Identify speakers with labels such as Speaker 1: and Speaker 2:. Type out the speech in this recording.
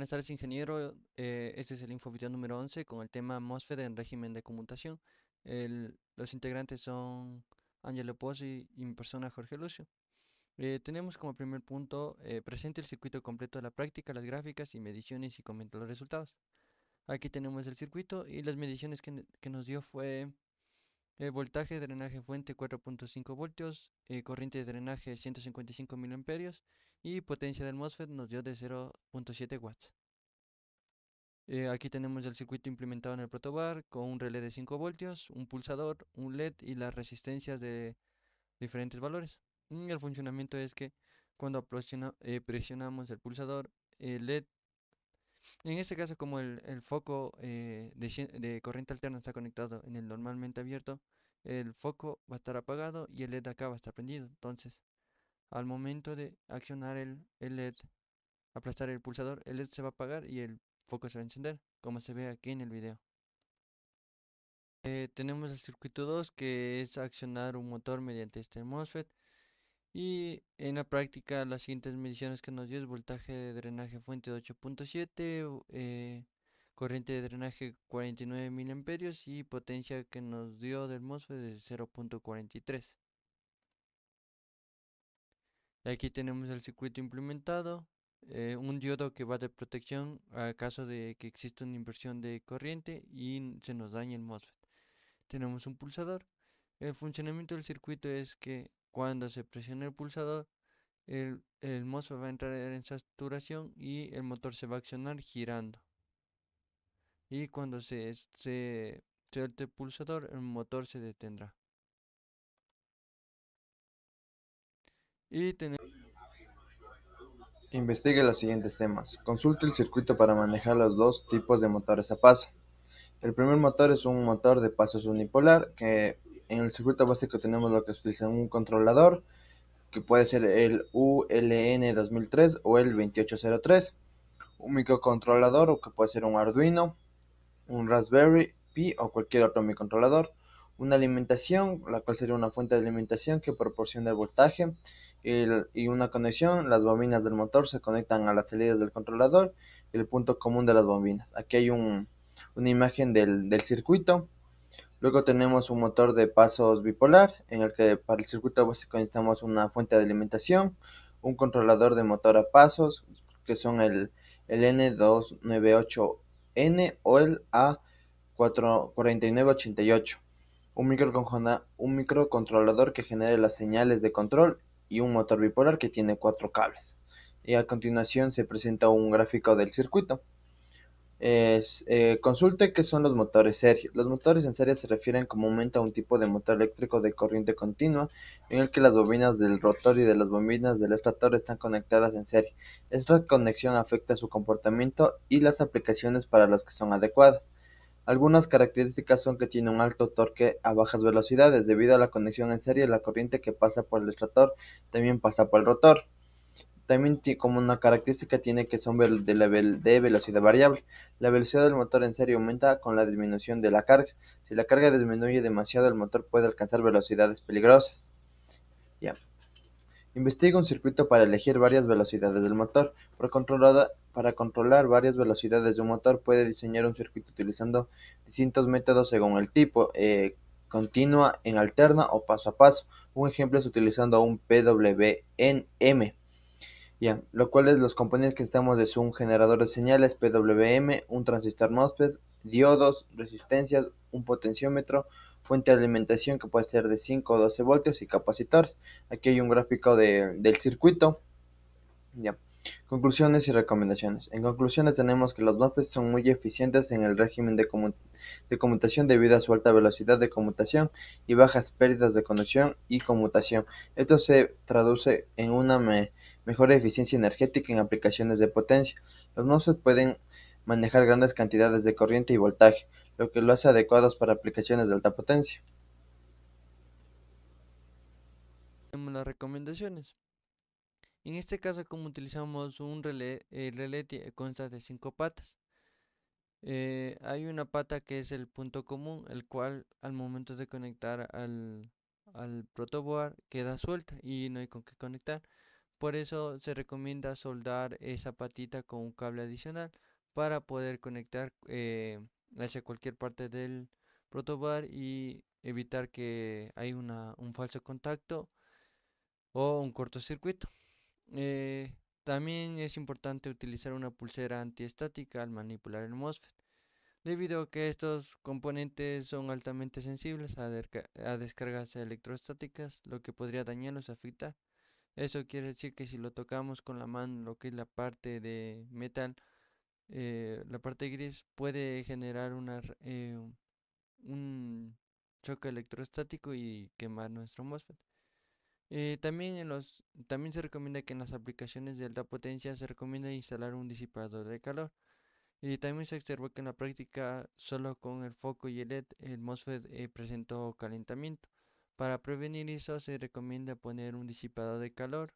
Speaker 1: Buenas tardes, ingeniero. Este es el infovideo número 11 con el tema MOSFET en régimen de conmutación. Los integrantes son Ángelo Pozzi y mi persona Jorge Lucio. Tenemos como primer punto presente el circuito completo de la práctica, las gráficas y mediciones y comenta los resultados. Aquí tenemos el circuito y las mediciones que nos dio fue voltaje de drenaje fuente 4.5 voltios, corriente de drenaje 155 miliamperios y potencia del MOSFET nos dio de 0.7 watts. Aquí tenemos el circuito implementado en el protobar con un relé de 5 voltios, un pulsador, un LED y las resistencias de diferentes valores. El funcionamiento es que cuando presionamos el pulsador, el LED, en este caso como el foco de corriente alterna está conectado en el normalmente abierto, el foco va a estar apagado y el LED acá va a estar prendido. Entonces, al momento de accionar el LED, aplastar el pulsador, el LED se va a apagar y el foco se va a encender, como se ve aquí en el video. Tenemos el circuito 2 que es accionar un motor mediante este MOSFET y en la práctica las siguientes mediciones que nos dio es voltaje de drenaje fuente de 8.7, corriente de drenaje 49 miliamperios y potencia que nos dio del MOSFET de 0.43. Aquí tenemos el circuito implementado, un diodo que va de protección a caso de que exista una inversión de corriente y se nos dañe el MOSFET. Tenemos un pulsador. El funcionamiento del circuito es que cuando se presiona el pulsador, el MOSFET va a entrar en saturación y el motor se va a accionar girando. Y cuando se suelte el pulsador, el motor se detendrá. Y tenemos
Speaker 2: Investigue los siguientes temas. Consulte el circuito para manejar los dos tipos de motores a paso. El primer motor es un motor de pasos unipolar, que en el circuito básico tenemos lo que se utiliza un controlador, que puede ser el ULN 2003 o el 2803, un microcontrolador, o que puede ser un Arduino, un Raspberry Pi o cualquier otro microcontrolador, una alimentación, la cual sería una fuente de alimentación que proporciona el voltaje, y una conexión. Las bobinas del motor se conectan a las salidas del controlador y el punto común de las bobinas. Aquí hay una imagen del circuito. Luego tenemos un motor de pasos bipolar, en el que para el circuito básico necesitamos una fuente de alimentación, un controlador de motor a pasos, que son el N298N o el A4988, un microcontrolador que genera las señales de control y un motor bipolar que tiene 4 cables. Y a continuación se presenta un gráfico del circuito. Consulte qué son los motores serios. Los motores en serie se refieren comúnmente a un tipo de motor eléctrico de corriente continua en el que las bobinas del rotor y de las bobinas del estator están conectadas en serie. Esta conexión afecta su comportamiento y las aplicaciones para las que son adecuadas. Algunas características son que tiene un alto torque a bajas velocidades. Debido a la conexión en serie, la corriente que pasa por el estator también pasa por el rotor. También como una característica tiene que son de velocidad variable. La velocidad del motor en serie aumenta con la disminución de la carga. Si la carga disminuye demasiado, el motor puede alcanzar velocidades peligrosas. Ya. Investiga un circuito para elegir varias velocidades del motor. Para controlar varias velocidades de un motor, puede diseñar un circuito utilizando distintos métodos según el tipo, continua, en alterna o paso a paso. Un ejemplo es utilizando un PWM. Ya, lo cual es los componentes que necesitamos es un generador de señales PWM, un transistor MOSFET, diodos, resistencias, un potenciómetro, fuente de alimentación que puede ser de 5 o 12 voltios y capacitores. Aquí hay un gráfico del circuito. Ya. Conclusiones y recomendaciones. En conclusiones tenemos que los MOSFET son muy eficientes en el régimen de conmutación debido a su alta velocidad de conmutación y bajas pérdidas de conexión y conmutación. Esto se traduce en una mejor eficiencia energética en aplicaciones de potencia. Los MOSFET pueden manejar grandes cantidades de corriente y voltaje, lo que lo hace adecuados para aplicaciones de alta potencia.
Speaker 1: las recomendaciones. En este caso, como utilizamos un relé, el relé consta de 5 patas. Hay una pata que es el punto común, el cual al momento de conectar al protoboard queda suelta y no hay con qué conectar. Por eso se recomienda soldar esa patita con un cable adicional para poder conectar hacia cualquier parte del protobar y evitar que haya un falso contacto o un cortocircuito. Eh, También es importante utilizar una pulsera antiestática al manipular el MOSFET, debido a que estos componentes son altamente sensibles a descargas electrostáticas, lo que podría dañarlos o afectar. Eso quiere decir que si lo tocamos con la mano, lo que es la parte de metal, la parte gris, puede generar un choque electrostático y quemar nuestro MOSFET. También se recomienda que en las aplicaciones de alta potencia se recomienda instalar un disipador de calor. Y también se observó que en la práctica, solo con el foco y el LED, el MOSFET presentó calentamiento. Para prevenir eso, se recomienda poner un disipador de calor